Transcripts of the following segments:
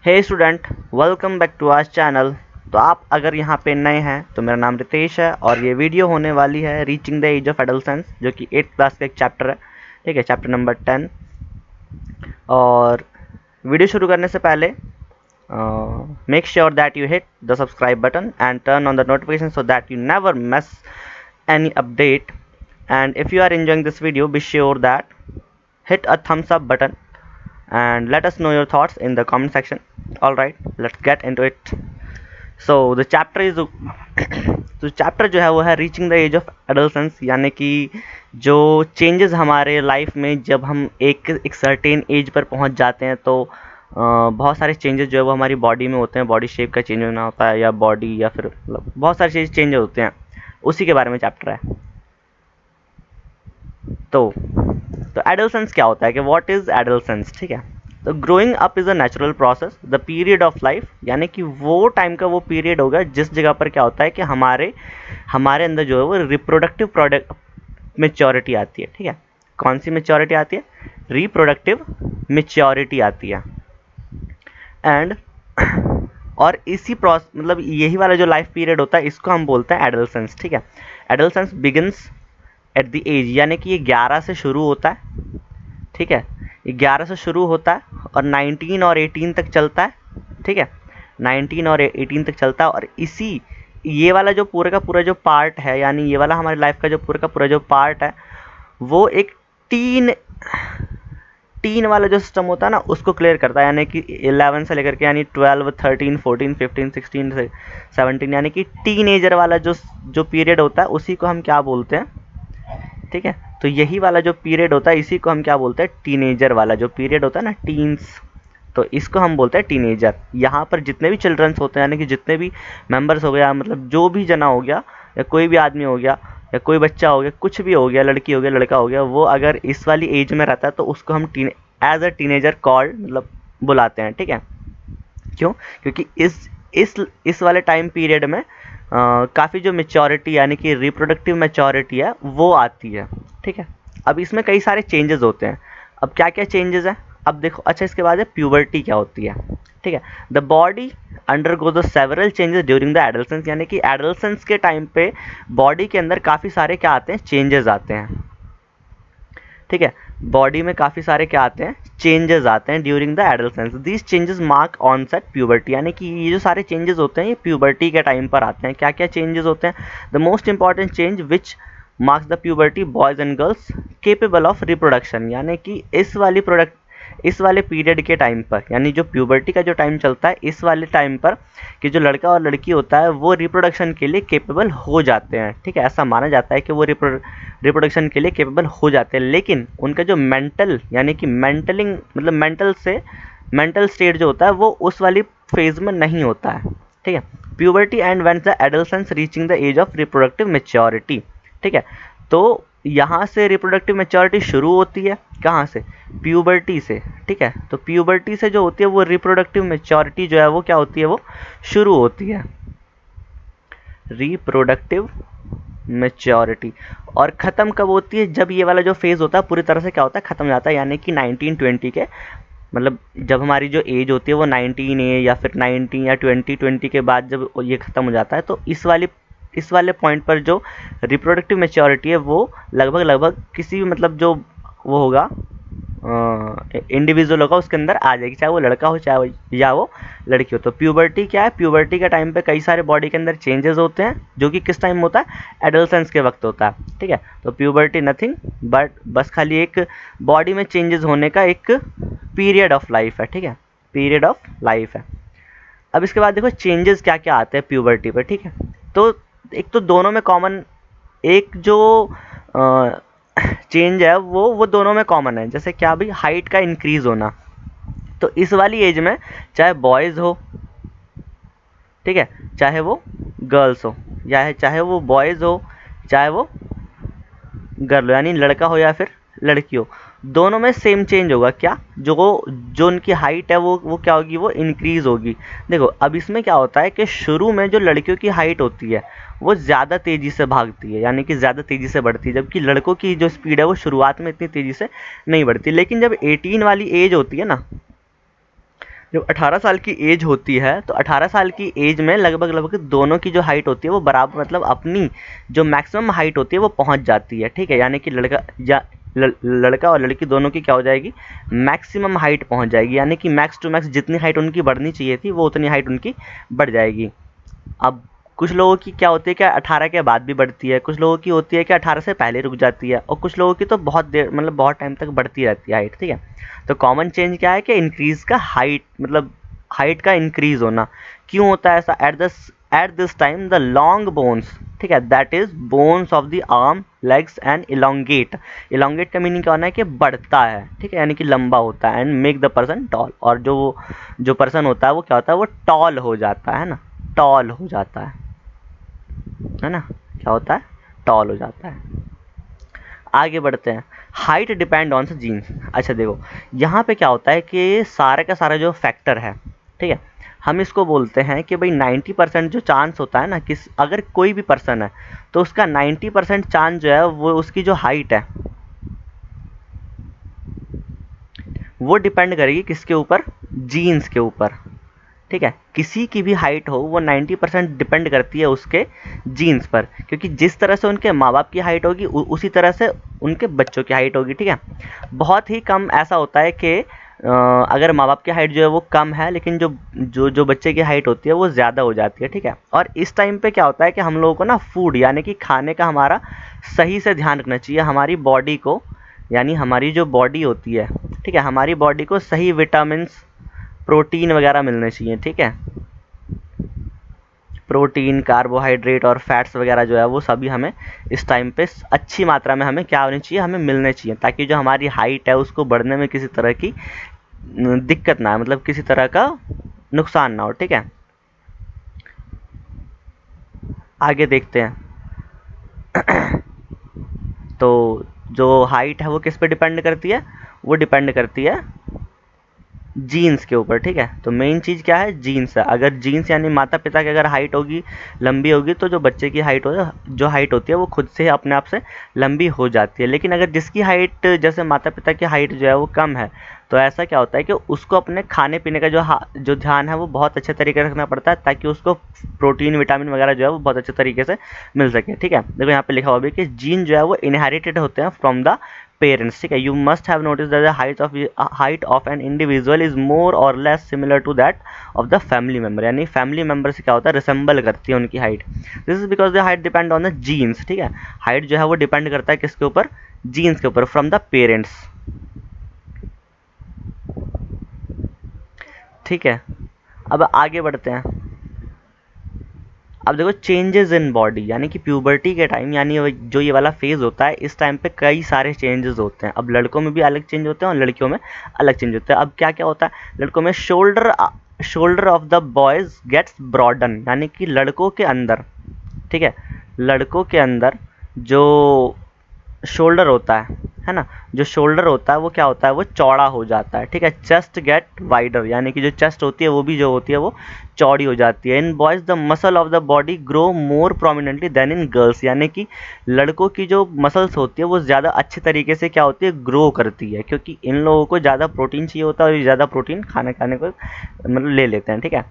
Hey student, welcome back to our channel. तो आप अगर यहाँ पे नए हैं तो मेरा नाम रितेश है और ये वीडियो होने वाली है reaching the age of adolescence, जो कि 8th क्लास का एक चैप्टर है। ठीक है, चैप्टर नंबर 10। और वीडियो शुरू करने से पहले make sure that you hit the subscribe button and turn on the notification so that you never miss any update. And if you are enjoying this video, be sure that hit a thumbs up button and let us know your thoughts in the comment section. All right, let's get into it. So the chapter is तो chapter जो है वो है reaching the age of adolescence, यानी कि जो changes हमारे life में जब हम एक सर्टेन एज पर पहुंच जाते हैं तो बहुत सारे चेंजेस जो है वो हमारी बॉडी में होते हैं। बॉडी शेप का चेंज होना होता है या बॉडी या फिर बहुत सारी चीज़ चेंज होते हैं, उसी के बारे में चैप्टर है। तो एडोलसेंस क्या होता है कि व्हाट इज एडोलसेंस। ठीक है, तो growing up is a natural process the period of life, यानी कि वो टाइम का वो पीरियड होगा जिस जगह पर क्या होता है कि हमारे अंदर जो है वो रिप्रोडक्टिव प्रोडक्ट मेच्योरिटी आती है। ठीक है, कौन सी मेच्योरिटी आती है? रिप्रोडक्टिव मेच्योरिटी आती है। एंड और इसी प्रोसेस मतलब यही वाला जो लाइफ पीरियड होता है इसको हम बोलते हैं एडोलसेंस। ठीक है, adolescence begins at the age, यानी कि ये 11 से शुरू होता है। ठीक है, ये 11 से शुरू होता है और 19 और 18 तक चलता है। ठीक है, 19 और 18 तक चलता है। और इसी ये वाला जो पूरा का पूरा जो पार्ट है, यानी ये वाला हमारी लाइफ का जो पूरा का पूरा जो पार्ट है वो एक टीन वाला जो सिस्टम होता है ना उसको क्लियर करता है, यानी कि 11 से लेकर के यानी 12, 13, 14, 15, 16 से 17, यानी कि टीनेजर वाला जो पीरियड होता है उसी को हम क्या बोलते हैं। ठीक है, तो यही वाला जो पीरियड होता है इसी को हम क्या बोलते हैं? टीनेजर वाला जो पीरियड होता है ना, टीन्स, तो इसको हम बोलते हैं टीनेजर। यहाँ पर जितने भी चिल्ड्रंस होते हैं, यानी कि जितने भी मेंबर्स हो गया, मतलब जो भी जना हो गया या कोई भी आदमी हो गया या कोई बच्चा हो गया, कुछ भी हो गया, लड़की हो गया, लड़का हो गया, वो अगर इस वाली एज में रहता है तो उसको हम एज अ टीनेजर कॉल्ड मतलब बुलाते हैं। ठीक है, क्यों? क्योंकि इस वाले टाइम पीरियड में काफ़ी जो मेच्योरिटी यानी कि रिप्रोडक्टिव मेच्योरिटी है वो आती है। ठीक है, अब इसमें कई सारे चेंजेस होते हैं। अब क्या क्या चेंजेस हैं अब देखो। अच्छा, इसके बाद है प्यूबर्टी क्या होती है। ठीक है, the body undergo the several changes during the adolescence, यानी कि एडोलसेंस के टाइम पे बॉडी के अंदर काफ़ी सारे क्या आते हैं? चेंजेस आते हैं। ठीक है, बॉडी में काफ़ी सारे क्या आते हैं? चेंजेस आते हैं during the adolescence. These changes mark onset puberty, यानी कि ये जो सारे चेंजेस होते हैं ये प्यूबर्टी के टाइम पर आते हैं। क्या क्या चेंजेस होते हैं? The most important change which marks the puberty boys and girls capable of reproduction, यानी कि इस वाले पीरियड के टाइम पर, यानी जो प्यूबर्टी का जो टाइम चलता है इस वाले टाइम पर कि जो लड़का और लड़की होता है वो रिप्रोडक्शन के लिए केपेबल हो जाते हैं। ठीक है, ऐसा माना जाता है कि वो रिप्रोडक्शन के लिए केपेबल हो जाते हैं, लेकिन उनका जो मेंटल यानी कि मेंटलिंग मतलब मेंटल स्टेट जो होता है वो उस वाली फेज में नहीं होता है। ठीक है, puberty and when the adolescence reaching the age of reproductive maturity. ठीक है, तो यहाँ से रिप्रोडक्टिव मेच्योरिटी शुरू होती है, कहाँ से? प्यूबर्टी से। ठीक है, तो प्यूबर्टी से जो होती है वो रिप्रोडक्टिव मेच्योरिटी जो है वो क्या होती है? वो शुरू होती है, रिप्रोडक्टिव मेच्योरिटी। और ख़त्म कब होती है? जब ये वाला जो फेज़ होता है पूरी तरह से क्या होता है? ख़त्म हो जाता है, यानी कि 19-20 के मतलब जब हमारी जो एज होती है वो 19 है या फिर 19 या 20 के बाद जब ये ख़त्म हो जाता है तो इस वाले पॉइंट पर जो रिप्रोडक्टिव मेच्योरिटी है वो लगभग किसी भी मतलब जो वो होगा इंडिविजुअल होगा उसके अंदर आ जाएगी, चाहे वो लड़का हो चाहे या वो लड़की हो। तो प्यूबर्टी क्या है? प्यूबर्टी के टाइम पे कई सारे बॉडी के अंदर चेंजेस होते हैं जो कि किस टाइम होता है? एडोलसेंस के वक्त होता है। ठीक है, तो प्यूबर्टी नथिंग बट बस खाली एक बॉडी में चेंजेस होने का एक पीरियड ऑफ लाइफ है। ठीक है, पीरियड ऑफ लाइफ है। अब इसके बाद देखो चेंजेस क्या क्या आते हैं प्यूबर्टी पर। ठीक है, तो एक तो दोनों में कॉमन एक जो चेंज है वो दोनों में कॉमन है। जैसे क्या भाई? हाइट का इंक्रीज होना। तो इस वाली एज में चाहे बॉयज़ हो, ठीक है, चाहे वो गर्ल्स हो, या चाहे वो बॉयज़ हो चाहे वो गर्ल हो, यानी लड़का हो या फिर लड़की हो, दोनों में सेम चेंज होगा। क्या? जो उनकी हाइट है वो क्या होगी? वो इंक्रीज़ होगी। देखो अब इसमें क्या होता है कि शुरू में जो लड़कियों की हाइट होती है वो ज़्यादा तेज़ी से भागती है, यानी कि ज़्यादा तेज़ी से बढ़ती है, जबकि लड़कों की जो स्पीड है वो शुरुआत में इतनी तेज़ी से नहीं बढ़ती। लेकिन जब 18 वाली एज होती है ना, जब 18 साल की एज होती है तो 18 साल की एज में लगभग लगभग दोनों की जो हाइट होती है वो बराबर, मतलब अपनी जो मैक्सिमम हाइट होती है वो पहुंच जाती है, ठीक है। यानी कि लड़का और लड़की दोनों की क्या हो जाएगी, मैक्सिमम हाइट पहुंच जाएगी, यानी कि मैक्स टू मैक्स जितनी हाइट उनकी बढ़नी चाहिए थी वो उतनी हाइट उनकी बढ़ जाएगी। अब कुछ लोगों की क्या होती है कि 18 के बाद भी बढ़ती है, कुछ लोगों की होती है कि 18 से पहले रुक जाती है, और कुछ लोगों की तो बहुत देर, मतलब बहुत टाइम तक बढ़ती रहती है हाइट, ठीक है। तो कॉमन चेंज क्या है कि इंक्रीज का हाइट, मतलब हाइट का इंक्रीज होना। क्यों होता है ऐसा? At this time the long bones, ठीक है, that is bones of the arm legs and elongate. Elongate का मीनिंग क्या होना है कि बढ़ता है, ठीक है, यानी कि लंबा होता है, and make the person tall, और जो पर्सन होता है वो क्या होता है, वो टॉल हो जाता है ना, टॉल हो जाता है ना, क्या होता है, टॉल हो जाता है। आगे बढ़ते हैं, हाइट डिपेंड ऑन जीन्स। अच्छा देखो, यहाँ पे क्या होता है कि सारा का सारा जो फैक्टर है, ठीक है, हम इसको बोलते हैं कि भाई 90% जो चांस होता है ना, किस अगर कोई भी पर्सन है तो उसका 90% चांस जो है वो उसकी जो हाइट है वो डिपेंड करेगी किसके ऊपर, जीन्स के ऊपर, ठीक है। किसी की भी हाइट हो वो 90% डिपेंड करती है उसके जीन्स पर, क्योंकि जिस तरह से उनके माँ बाप की हाइट होगी उसी तरह से उनके बच्चों की हाइट होगी, ठीक है। बहुत ही कम ऐसा होता है कि अगर माँ बाप की हाइट जो है वो कम है लेकिन जो जो जो बच्चे की हाइट होती है वो ज़्यादा हो जाती है, ठीक है। और इस टाइम पे क्या होता है कि हम लोगों को ना फूड यानी कि खाने का हमारा सही से ध्यान रखना चाहिए, हमारी बॉडी को, यानी हमारी जो बॉडी होती है, ठीक है, हमारी बॉडी को सही विटामिन, प्रोटीन वगैरह मिलने चाहिए, ठीक है। प्रोटीन, कार्बोहाइड्रेट और फैट्स वगैरह जो है वो सभी हमें इस टाइम पे अच्छी मात्रा में हमें क्या होनी चाहिए, हमें मिलने चाहिए, ताकि जो हमारी हाइट है उसको बढ़ने में किसी तरह की दिक्कत ना आए, मतलब किसी तरह का नुकसान ना हो, ठीक है। आगे देखते हैं। तो जो हाइट है वो किस पे डिपेंड करती है, वो डिपेंड करती है जीन्स के ऊपर, ठीक है। तो मेन चीज़ क्या है, जीन्स है। अगर जीन्स यानी माता पिता की अगर हाइट होगी, लंबी होगी, तो जो बच्चे की हाइट हो, जो हाइट होती है वो खुद से अपने आप से लंबी हो जाती है। लेकिन अगर जिसकी हाइट, जैसे माता पिता की हाइट जो है वो कम है, तो ऐसा क्या होता है कि उसको अपने खाने पीने का जो ध्यान है वो बहुत अच्छे तरीके से रखना पड़ता है, ताकि उसको प्रोटीन विटामिन वगैरह जो है वो बहुत अच्छे तरीके से मिल सके, ठीक है। देखो यहाँ पे लिखा हुआ भी कि जीन जो है वो इनहेरिटेड होते हैं फ्रॉम द पेरेंट्स, ठीक है। You must have notice that the height of an individual is more और less similar to that of the family member, यानी फैमिली मेंबर से क्या होता है, रिसेंबल करती है उनकी height. This is because the height depend on the genes, ठीक है। हाइट जो है वो डिपेंड करता है किसके ऊपर, जीन्स के ऊपर, फ्रॉम द पेरेंट्स, ठीक है। अब आगे बढ़ते हैं। अब देखो, चेंजेस इन बॉडी, यानी कि प्यूबर्टी के टाइम, यानी जो ये वाला फेज होता है, इस टाइम पे कई सारे चेंजेस होते हैं। अब लड़कों में भी अलग चेंज होते हैं और लड़कियों में अलग चेंज होते हैं। अब क्या क्या होता है लड़कों में, shoulder of the boys gets broaden, यानी कि लड़कों के अंदर, ठीक है, लड़कों के अंदर जो शोल्डर होता है ना, जो शोल्डर होता है वो क्या होता है, वो चौड़ा हो जाता है, ठीक है। चेस्ट गेट वाइडर, यानी कि जो चेस्ट होती है वो भी जो होती है वो चौड़ी हो जाती है। In boys the muscle of the body grow more prominently than in girls, यानी कि लड़कों की जो मसल्स होती है वो ज़्यादा अच्छे तरीके से क्या होती है, ग्रो करती है, क्योंकि इन लोगों को ज़्यादा प्रोटीन चाहिए होता है और ये ज़्यादा प्रोटीन खाने खाने को मतलब ले लेते हैं, ठीक है।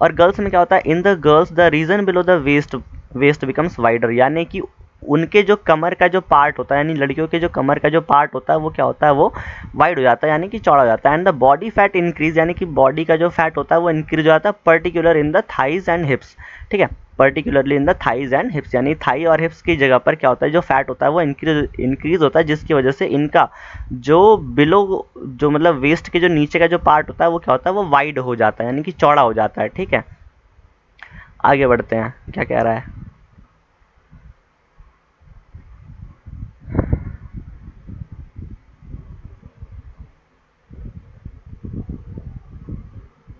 और गर्ल्स में क्या होता है, in the girls the region below the waist becomes wider, यानी कि उनके जो कमर का जो पार्ट होता है, यानी लड़कियों के जो कमर का जो पार्ट होता है वो क्या होता है, वो वाइड हो जाता है, यानी कि चौड़ा हो जाता है। And the body fat increase, यानी कि बॉडी का जो फैट होता है वो इंक्रीज हो जाता है, particular in the thighs and हिप्स, ठीक है, particularly in the thighs and हिप्स, यानी थाई और हिप्स की जगह पर क्या होता है, जो फैट होता है वो इंक्रीज होता है, जिसकी वजह से इनका जो बिलो, जो मतलब वेस्ट के जो नीचे का जो पार्ट होता है वो क्या होता है, वो वाइड हो जाता है, यानी कि चौड़ा हो जाता है, ठीक है। आगे बढ़ते हैं, क्या कह रहा है,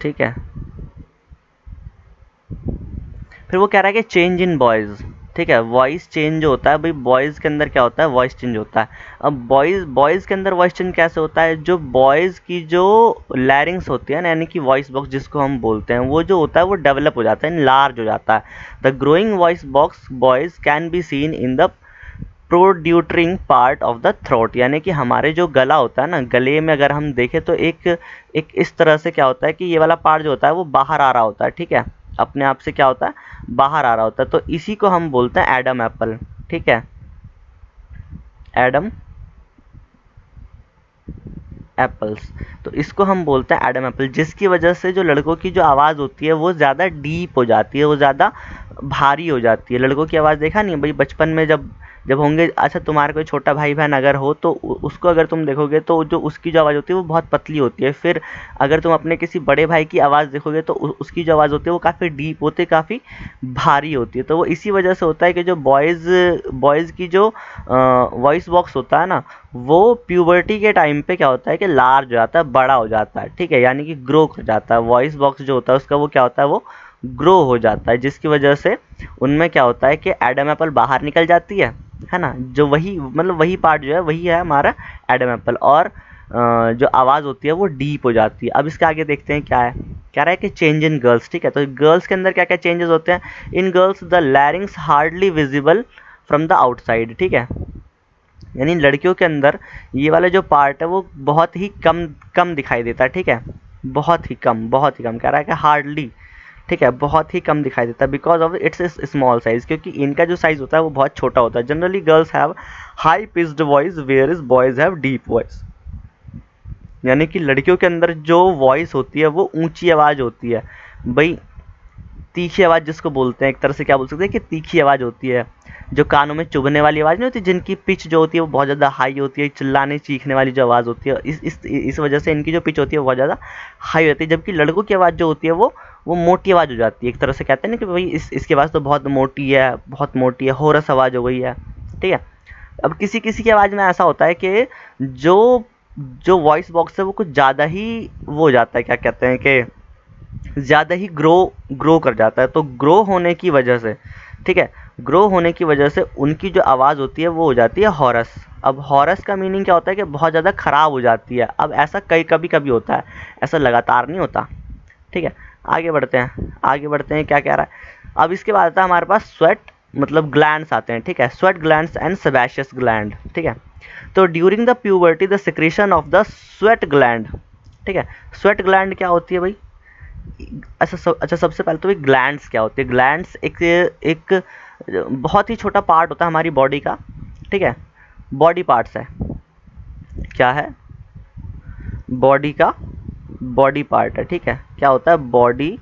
ठीक है। फिर वो कह रहा है कि चेंज इन बॉयज़, ठीक है, वॉइस चेंज जो होता है भाई, बॉयज़ के अंदर क्या होता है, वॉइस चेंज होता है। अब बॉयज़ के अंदर वॉइस चेंज कैसे होता है, जो बॉयज़ की जो लैरिंग्स होती है ना, यानी कि वॉइस बॉक्स जिसको हम बोलते हैं, वो जो होता है वो डेवलप हो जाता है, लार्ज हो जाता है। The growing voice box boys can be seen in the protruding part of the throat, यानी कि हमारे जो गला होता है ना, गले में अगर हम देखें तो एक एक इस तरह से क्या होता है कि ये वाला पार्ट जो होता है वो बाहर आ रहा होता है, ठीक है, अपने आप से क्या होता है, बाहर आ रहा होता है। तो इसी को हम बोलते हैं एडम एप्पल, ठीक है, एडम एप्पल्स। तो इसको हम बोलते हैं एडम एप्पल, जिसकी वजह से जो लड़कों की जो आवाज़ होती है वो ज़्यादा डीप हो जाती है, वो ज़्यादा भारी हो जाती है। लड़कों की आवाज़ देखा नहीं भाई, बचपन में जब जब होंगे, अच्छा तुम्हारा कोई छोटा भाई बहन अगर हो तो उसको अगर तुम देखोगे तो जो उसकी जो आवाज़ होती है वो बहुत पतली होती है। फिर अगर तुम अपने किसी बड़े भाई की आवाज़ देखोगे तो उसकी जो आवाज़ होती है वो काफ़ी डीप होती है, काफ़ी भारी होती है। तो वो इसी वजह से होता है कि जो बॉयज़ बॉयज़ की जो वॉइस बॉक्स होता है ना, वो प्यूबर्टी के टाइम पे क्या होता है कि लार्ज हो जाता है, बड़ा हो जाता है, ठीक है, यानी कि ग्रो कर जाता है। वॉइस बॉक्स जो होता है उसका वो क्या होता है, वो ग्रो हो जाता है, जिसकी वजह से उनमें क्या होता है कि एडम एप्पल बाहर निकल जाती है ना, जो वही मतलब वही पार्ट जो है वही है हमारा एडम एप्पल, और जो आवाज़ होती है वो डीप हो जाती है। अब इसके आगे देखते हैं क्या है, कह रहा है कि चेंज इन गर्ल्स, ठीक है। तो गर्ल्स के अंदर क्या क्या चेंजेस होते हैं, इन girls the larynx hardly visible from the outside, ठीक है, यानी लड़कियों के अंदर ये वाला जो पार्ट है वो बहुत ही कम कम दिखाई देता है, ठीक है, बहुत ही कम, बहुत ही कम, कह रहा है कि हार्डली, ठीक है, बहुत ही कम दिखाई देता है, because of its small size, क्योंकि इनका जो साइज होता है वो बहुत छोटा होता है। Generally girls have high pitched voice whereas boys have deep voice, यानी कि लड़कियों के अंदर जो वॉइस होती है वो ऊंची आवाज़ होती है भाई, तीखी आवाज़ जिसको बोलते हैं, एक तरह से क्या बोल सकते हैं कि तीखी आवाज़ होती है, जो कानों में चुभने वाली आवाज़ नहीं होती, जिनकी पिच जो होती है वो बहुत ज़्यादा हाई होती है, चिल्लाने चीखने वाली जो आवाज़ होती है, इस वजह से इनकी जो पिच होती है वो बहुत ज़्यादा हाई होती है। जबकि लड़कों की आवाज़ जो होती है वो मोटी आवाज़ हो जाती है, एक तरह से कहते हैं ना कि भाई इसकी आवाज़ तो बहुत मोटी है, बहुत मोटी है, होरस आवाज़ हो गई है, ठीक है। अब किसी किसी की आवाज़ में ऐसा होता है कि जो जो वॉइस बॉक्स है वो कुछ ज़्यादा ही वो हो जाता है, क्या कहते हैं कि ज़्यादा ही ग्रो कर जाता है। तो ग्रो होने की वजह से, ठीक है, ग्रो होने की वजह से उनकी जो आवाज़ होती है वो हो जाती है हॉरस। अब हॉरस का मीनिंग क्या होता है कि बहुत ज़्यादा ख़राब हो जाती है। अब ऐसा कभी कभी होता है, ऐसा लगातार नहीं होता, ठीक है। आगे बढ़ते हैं, आगे बढ़ते हैं, क्या कह रहा है। अब इसके बाद आता है हमारे पास स्वेट, मतलब ग्लैंड्स आते हैं, ठीक है, sweat glands and sebaceous gland, ठीक है। तो during the puberty the secretion of the sweat gland, ठीक है, स्वेट ग्लैंड क्या होती है भाई, अच्छा सबसे पहले तो ये ग्लैंड्स क्या होती है। ग्लैंड्स एक एक बहुत ही छोटा पार्ट होता है हमारी बॉडी का, ठीक है, बॉडी पार्ट्स है, क्या है, बॉडी का बॉडी पार्ट है, ठीक है, क्या होता है, बॉडी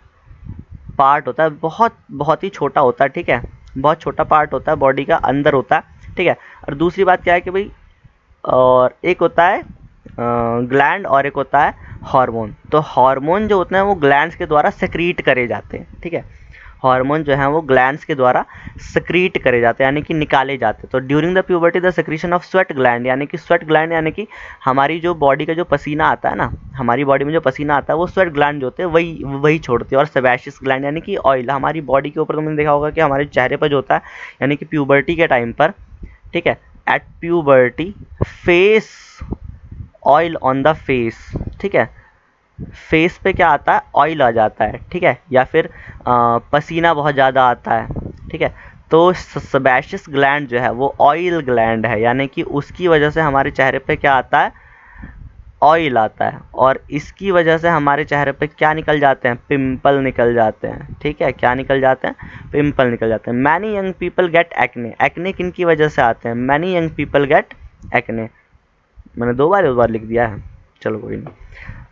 पार्ट होता है, बहुत बहुत ही छोटा होता है, ठीक है, बहुत छोटा पार्ट होता है बॉडी का, अंदर होता है, ठीक है। और दूसरी बात क्या है कि भाई, और एक होता है ग्लैंड और एक होता है हार्मोन। तो हार्मोन जो होते हैं वो ग्लैंड्स के द्वारा सेक्रीट करे जाते हैं, ठीक है, हार्मोन जो है वो ग्लैंड्स के द्वारा सेक्रीट करे जाते हैं, यानी कि निकाले जाते हैं। तो during the puberty the secretion of sweat gland, यानी कि स्वेट ग्लैंड यानी कि हमारी जो बॉडी का जो पसीना आता है ना, हमारी बॉडी में जो पसीना आता है वो स्वेट ग्लैंड जो होते हैं वही वही छोड़ते हैं। और सेबेशियस ग्लैंड यानी कि ऑयल, हमारी बॉडी के ऊपर तुमने देखा होगा कि हमारे चेहरे पर जो होता है, यानी कि प्यूबर्टी के टाइम पर, ठीक है, at puberty face oil on the face, ठीक है, फेस पे क्या आता है, ऑयल आ जाता है, ठीक है, या फिर पसीना बहुत ज़्यादा आता है, ठीक है। तो सेबेशियस ग्लैंड जो है वो ऑयल ग्लैंड है, यानी कि उसकी वजह से हमारे चेहरे पे क्या आता है, ऑयल आता है, और इसकी वजह से हमारे चेहरे पे क्या निकल जाते हैं, पिंपल निकल जाते हैं, ठीक है, क्या निकल जाते हैं, पिंपल निकल जाते हैं। Many young people get acne, acne किन की वजह से आते हैं, many young people get acne, मैंने दो बार लिख दिया है, चलो कोई नहीं।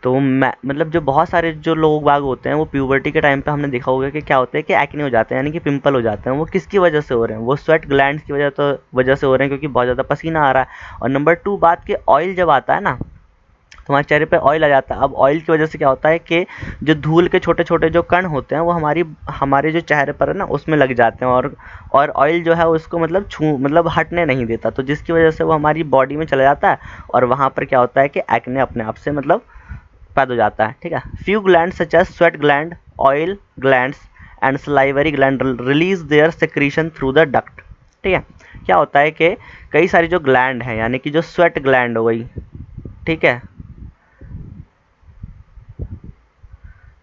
तो मैं मतलब जो बहुत सारे जो लोग बाग होते हैं वो प्यूबर्टी के टाइम पे हमने देखा होगा कि क्या होता है कि एक्ने हो जाते हैं, यानी कि पिंपल हो जाते हैं। वो किसकी वजह से हो रहे हैं, वो स्वेट ग्लैंड्स की वजह से हो रहे हैं, क्योंकि बहुत ज़्यादा पसीना आ रहा है। और नंबर 2 बात कि ऑयल जब आता है ना, तुम्हारे चेहरे पे ऑयल आ जाता है। अब ऑयल की वजह से क्या होता है कि जो धूल के छोटे छोटे जो कण होते हैं वो हमारे जो चेहरे पर है ना उसमें लग जाते हैं, और ऑयल जो है उसको मतलब हटने नहीं देता, तो जिसकी वजह से वो हमारी बॉडी में चला जाता है, और वहाँ पर क्या होता है कि एक्ने अपने आप से मतलब पैदा हो जाता है, ठीक है। Few gland such as sweat gland, oil glands and salivary gland release their secretion through the duct, ठीक है। क्या होता है कि कई सारी जो ग्लैंड हैं, यानी कि जो स्वेट ग्लैंड हो गई, ठीक है,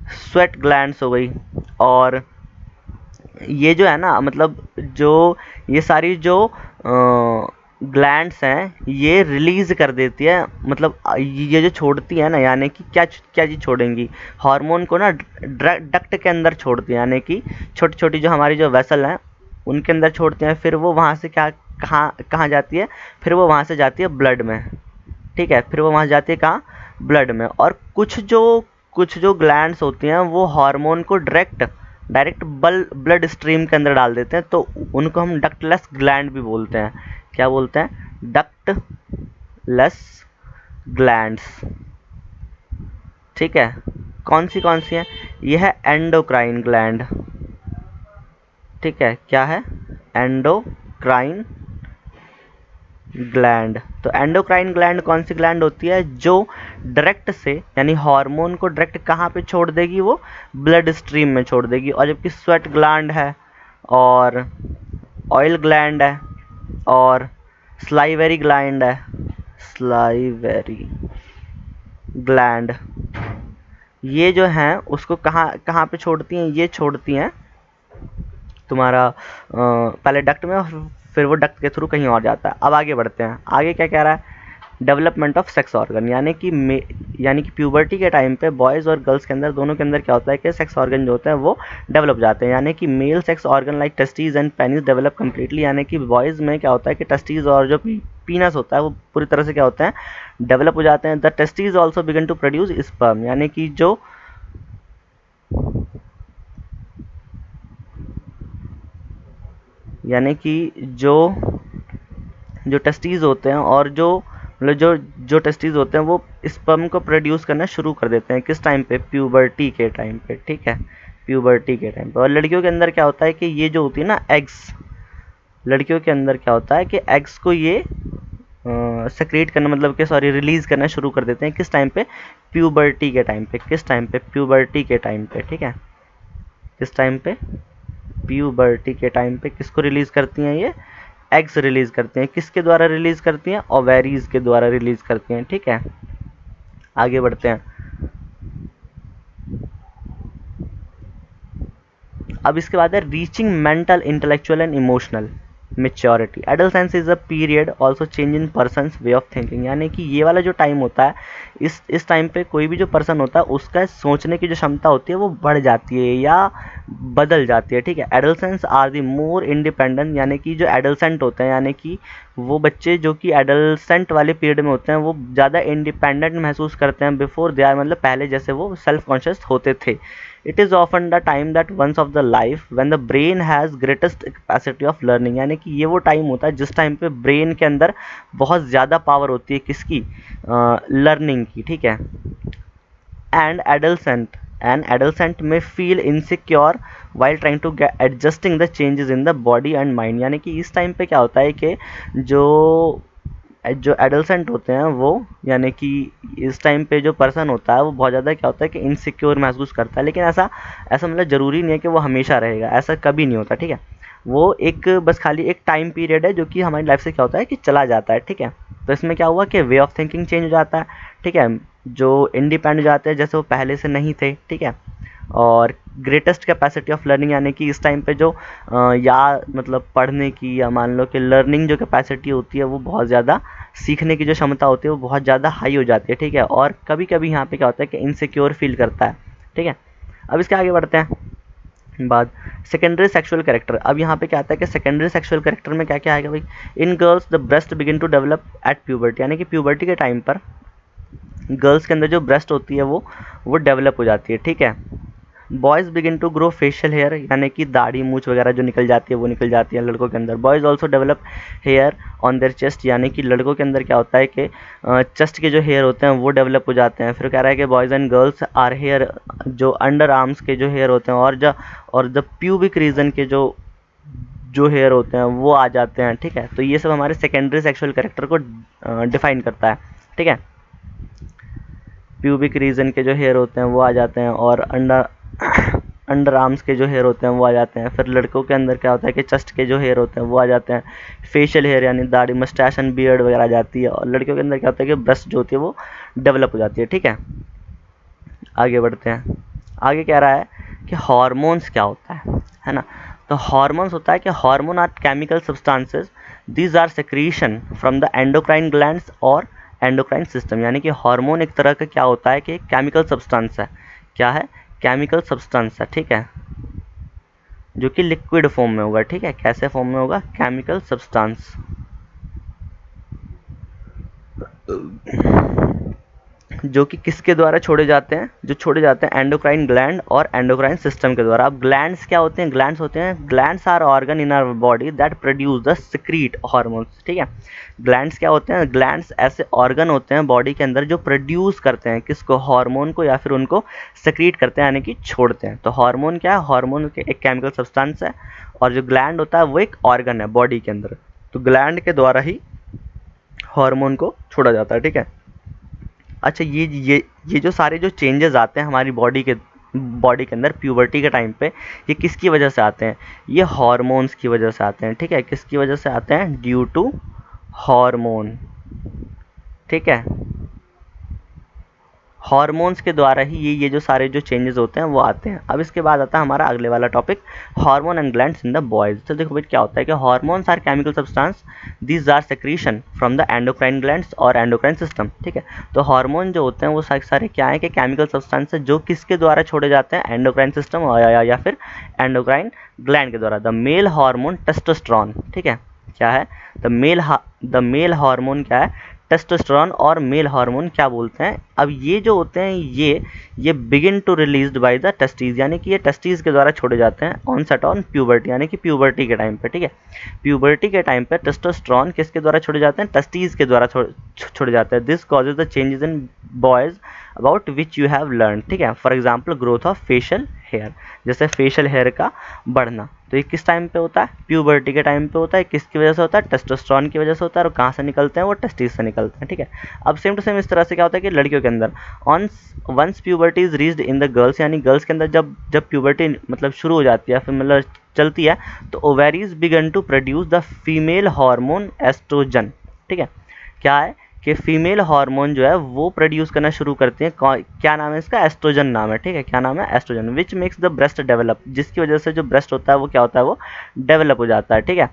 स्वेट ग्लैंड्स हो गई, और ये जो है ना मतलब जो ये सारी जो ग्लैंड्स हैं ये रिलीज कर देती है, मतलब ये जो छोड़ती है ना, यानी कि क्या क्या चीज़ छोड़ेंगी, हार्मोन को ना डक्ट के अंदर छोड़ती है, यानी कि छोटी छोटी जो हमारी जो वेसल हैं उनके अंदर छोड़ते हैं। फिर वो वहाँ से क्या कहाँ कहाँ जाती है, फिर वो वहाँ से जाती है ब्लड में, ठीक है। फिर वो वहाँ जाती है कहाँ, ब्लड में। और कुछ जो ग्लैंड्स होती हैं वो हार्मोन को डायरेक्ट डायरेक्ट ब्लड स्ट्रीम के अंदर डाल देते हैं, तो उनको हम डक्टलेस ग्लैंड भी बोलते हैं। क्या बोलते हैं, डक्टलेस ग्लैंड्स, ठीक है। कौन सी है, यह है एंडोक्राइन ग्लैंड, ठीक है। क्या है, एंडोक्राइन ग्लैंड। तो एंडोक्राइन ग्लैंड कौन सी ग्लैंड होती है, जो डायरेक्ट से यानी हार्मोन को डायरेक्ट कहाँ पे छोड़ देगी, वो ब्लड स्ट्रीम में छोड़ देगी। और जबकि स्वेट ग्लैंड है, और ऑयल ग्लैंड है, और स्लाइवेरी ग्लैंड है, स्लाइवेरी ग्लैंड, ये जो हैं उसको कहाँ कहाँ पे छोड़ती हैं, ये छोड़ती हैं तुम्हारा पहले डक्ट में, और फिर वो डक्ट के थ्रू कहीं और जाता है। अब आगे बढ़ते हैं, आगे क्या कह रहा है, डेवलपमेंट ऑफ सेक्स ऑर्गन, यानी कि प्यूबर्टी के टाइम पे बॉयज़ और गर्ल्स के अंदर, दोनों के अंदर क्या होता है कि सेक्स ऑर्गन जो होते हैं वो डेवलप जाते हैं। यानी कि male sex organ like testes and penis develop completely, यानी कि बॉयज़ में क्या होता है कि टेस्टीज और जो पीनस होता है वो पूरी तरह से क्या होते हैं, डेवलप हो जाते हैं। The testes also begin to produce sperm, यानी कि जो जो टेस्टीज होते हैं, और जो मतलब जो टेस्टीज होते हैं वो स्पर्म को प्रोड्यूस करना शुरू कर देते हैं, किस टाइम पे, प्यूबर्टी के टाइम पे, ठीक है, प्यूबर्टी के टाइम पे। और लड़कियों के अंदर क्या होता है कि ये जो होती है ना एग्स, लड़कियों के अंदर क्या होता है कि एग्स को ये सेक्रेट करना, मतलब कि सॉरी रिलीज करना शुरू कर देते हैं, किस टाइम पे, प्यूबर्टी के टाइम पे, किस टाइम पे, प्यूबर्टी के टाइम पे, ठीक है। किस टाइम पे, प्यूबर्टी के टाइम पे किसको रिलीज करती हैं, ये एग्स रिलीज करती हैं। किसके द्वारा रिलीज करती हैं, ओवेरीज के द्वारा रिलीज करती हैं, ठीक है। आगे बढ़ते हैं। अब इसके बाद है reaching mental intellectual and emotional maturity. Adolescence is a period also change in persons way of thinking, यानी कि ये वाला जो टाइम होता है, इस टाइम पे कोई भी जो पर्सन होता है उसका सोचने की जो क्षमता होती है वो बढ़ जाती है या बदल जाती है, ठीक है। Adolescence are the more independent, यानी कि जो एडोलसेंट होते हैं, यानी कि वो बच्चे जो कि एडोलसेंट वाले पीरियड में होते हैं वो ज़्यादा इंडिपेंडेंट महसूस करते हैं बिफोर दे आर, मतलब पहले जैसे वो सेल्फ कॉन्शियस होते थे। It is often the time that once of the life when the brain has greatest capacity of learning, यानी कि ये वो टाइम होता है जिस टाइम पे ब्रेन के अंदर बहुत ज़्यादा पावर होती है, किसकी, लर्निंग की, ठीक है। एंड एडल्सेंट में feel insecure while trying to adjusting the changes in the body and mind, यानी कि इस टाइम पे क्या होता है कि जो जो एडल्सेंट होते हैं वो, यानी कि इस टाइम पे जो पर्सन होता है वो बहुत ज़्यादा क्या होता है कि इनसिक्योर महसूस करता है। लेकिन ऐसा ऐसा मतलब ज़रूरी नहीं है कि वो हमेशा रहेगा, ऐसा कभी नहीं होता, ठीक है। वो एक बस खाली एक टाइम पीरियड है जो कि हमारी लाइफ से क्या होता है कि चला जाता है, ठीक है। तो इसमें क्या हुआ कि वे ऑफ थिंकिंग चेंज हो जाता है, ठीक है। जो इंडिपेंडेंट हो जाते हैं जैसे वो पहले से नहीं थे, ठीक है। और ग्रेटेस्ट कैपेसिटी ऑफ लर्निंग, यानी कि इस टाइम पे जो या मतलब पढ़ने की या मान लो कि लर्निंग जो कैपेसिटी होती है वो बहुत ज़्यादा, सीखने की जो क्षमता होती है वो बहुत ज़्यादा हाई हो जाती है, ठीक है। और कभी कभी यहाँ पे क्या होता है कि इनसिक्योर फील करता है, ठीक है। अब इसके आगे बढ़ते हैं। बाद सेकेंडरी सेक्सुअल कैरेक्टर, अब यहाँ पे क्या आता है कि सेकेंडरी सेक्सुअल कैरेक्टर में क्या क्या आएगा भाई, in girls the breast begin to develop at puberty, यानी कि प्यूबर्टी के टाइम पर गर्ल्स के अंदर जो ब्रेस्ट होती है वो डेवलप हो जाती है, ठीक है। Boys begin to grow facial hair, यानी कि दाढ़ी मूछ वगैरह जो निकल जाती है वो निकल जाती है लड़कों के अंदर। Boys also develop hair on their chest, यानी कि लड़कों के अंदर क्या होता है कि चेस्ट के जो हेयर होते हैं वो डेवलप हो जाते हैं। फिर कह रहा है कि boys and girls are hair, जो अंडर आर्म्स के जो हेयर होते हैं और द प्यूबिक रीजन के जो हेयर होते हैं वो आ जाते हैं, ठीक है। तो ये सब हमारे सेकेंडरी सेक्सुअल कैरेक्टर को डिफाइन करता है, ठीक है। प्यूबिक रीजन के जो हेयर होते हैं वो आ जाते हैं, और अंडर आर्म्स के जो हेयर होते हैं वो आ जाते हैं। फिर लड़कों के अंदर क्या होता है कि चेस्ट के जो हेयर होते हैं वो आ जाते हैं। फेशियल हेयर यानी दाढ़ी, मस्टैश एंड बियर्ड वगैरह आ जाती है। और लड़कियों के अंदर क्या होता है कि ब्रेस्ट जो होती है वो डेवलप हो जाती है, ठीक है। आगे बढ़ते हैं। आगे कह रहा है कि हार्मोन्स क्या होता है ना। तो हार्मोन्स होता है कि hormone are chemical substances these are secretion from the endocrine glands और एंडोक्राइन सिस्टम, यानी कि हार्मोन एक तरह का क्या होता है कि केमिकल सब्सटेंस है। क्या है? केमिकल सब्सटेंस है, ठीक है, जो कि लिक्विड फॉर्म में होगा, ठीक है। कैसे फॉर्म में होगा? केमिकल सब्सटेंस, जो कि किसके द्वारा छोड़े जाते हैं? जो छोड़े जाते हैं एंडोक्राइन ग्लैंड और एंडोक्राइन सिस्टम के द्वारा। अब ग्लैंड्स क्या होते हैं? ग्लैंड्स होते हैं, glands are organ in our body that produce the secrete hormones, ठीक है। ग्लैंड्स क्या होते हैं? ग्लैंड्स ऐसे ऑर्गन होते हैं बॉडी के अंदर जो प्रोड्यूस करते हैं किसको? हार्मोन को, या फिर उनको सिक्रीट करते हैं, यानी कि छोड़ते हैं। तो हार्मोन क्या है? हार्मोन एक केमिकल सब्सटेंस है, और जो ग्लैंड होता है वो एक ऑर्गन है बॉडी के अंदर। तो ग्लैंड के द्वारा ही हार्मोन को छोड़ा जाता है, ठीक है। अच्छा, ये जो सारे जो चेंजेस आते हैं हमारी बॉडी के अंदर प्यूबर्टी के टाइम पे, ये किसकी वजह से आते हैं? ये हार्मोन्स की वजह से आते हैं, ठीक है। किसकी वजह से आते हैं? ड्यू टू हार्मोन, ठीक है। हार्मोन्स के द्वारा ही ये जो सारे जो चेंजेस होते हैं वो आते हैं। अब इसके बाद आता है हमारा अगले वाला topic, hormone and glands in the boys. तो देखो भाई क्या होता है कि hormones are chemical substance, these are secretion from the endocrine glands और एंडोक्राइन सिस्टम, ठीक है। तो हार्मोन जो होते हैं वो सारे क्या है कि केमिकल सब्सटेंस है, जो किसके द्वारा छोड़े जाते हैं? एंडोक्राइन सिस्टम या फिर एंडोक्राइन ग्लैंड के द्वारा। द मेल हार्मोन टेस्टोस्टेरोन, ठीक है। क्या है? द मेल हार्मोन क्या है? टेस्टोस्टेरोन। और मेल हार्मोन क्या बोलते हैं? अब ये जो होते हैं ये begin to released by the testes, यानी कि ये टेस्टीज के द्वारा छोड़े जाते हैं ऑन सेट ऑन प्यूबर्टी, यानी कि प्यूबर्टी के टाइम पे, ठीक है। प्यूबर्टी के टाइम पे टेस्टोस्टेरोन किसके द्वारा छोड़े जाते हैं? टेस्टीज के द्वारा छोड़े जाते हैं। This causes the changes in boys about which you have learn, ठीक है। For example growth of facial hair, जैसे फेशियल हेयर का बढ़ना, तो ये किस टाइम पे होता है? प्यूबर्टी के टाइम पे होता है। किसकी वजह से होता है? टेस्टोस्टेरोन की वजह से होता है। और कहाँ से निकलते हैं? वो टेस्टिस से निकलते हैं, ठीक है। अब सेम टू सेम इस तरह से क्या होता है कि लड़कियों के अंदर once puberty is reached in the girls, यानी गर्ल्स के अंदर जब प्यूबर्टी मतलब शुरू हो जाती है, फिर मतलब चलती है, तो ovaries began to produce the female hormone oestrogen, ठीक है। क्या है कि फीमेल हार्मोन जो है वो प्रोड्यूस करना शुरू करते हैं। क्या नाम है इसका? एस्ट्रोजन नाम है, ठीक है। क्या नाम है? Oestrogen, which makes the breast develop, जिसकी वजह से जो ब्रेस्ट होता है वो क्या होता है? वो डेवलप हो जाता है, ठीक है।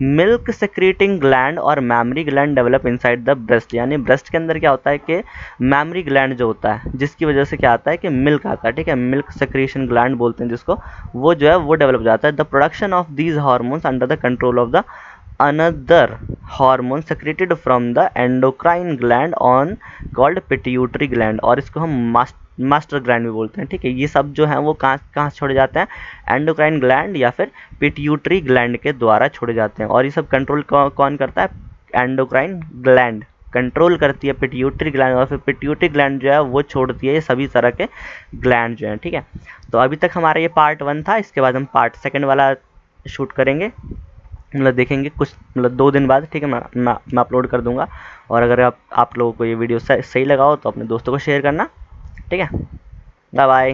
मिल्क सेक्रेटिंग ग्लैंड और mammary gland develop inside the breast, यानी ब्रेस्ट के अंदर क्या होता है कि मैमरी ग्लैंड जो होता है, जिसकी वजह से क्या आता है कि मिल्क आता है, ठीक है। मिल्क सेक्रेशन ग्लैंड बोलते हैं जिसको, वो जो है वो डेवलप हो जाता है। The production of these hormones under the control of the another hormone secreted from the endocrine gland on called pituitary gland, और इसको हम मास्टर ग्लैंड भी बोलते हैं, ठीक है। ये सब जो है वो कहाँ छोड़े जाते हैं? एंडोक्राइन ग्लैंड या फिर पिट्यूटरी ग्लैंड के द्वारा छोड़े जाते हैं। और ये सब कंट्रोल कौन करता है? एंडोक्राइन ग्लैंड कंट्रोल करती है पिट्यूटरी ग्लैंड, और फिर पिट्यूटरी ग्लैंड जो है वो छोड़ती है ये सभी तरह के ग्लैंड जो हैं, ठीक है। तो अभी तक हमारा ये पार्ट 1 था। इसके बाद हम पार्ट 2 वाला शूट करेंगे, मतलब देखेंगे कुछ, मतलब 2 दिन बाद, ठीक है। मैं अपलोड कर दूंगा। और अगर आप लोगों को ये वीडियो सही लगा हो तो अपने दोस्तों को शेयर करना, ठीक है। Bye bye.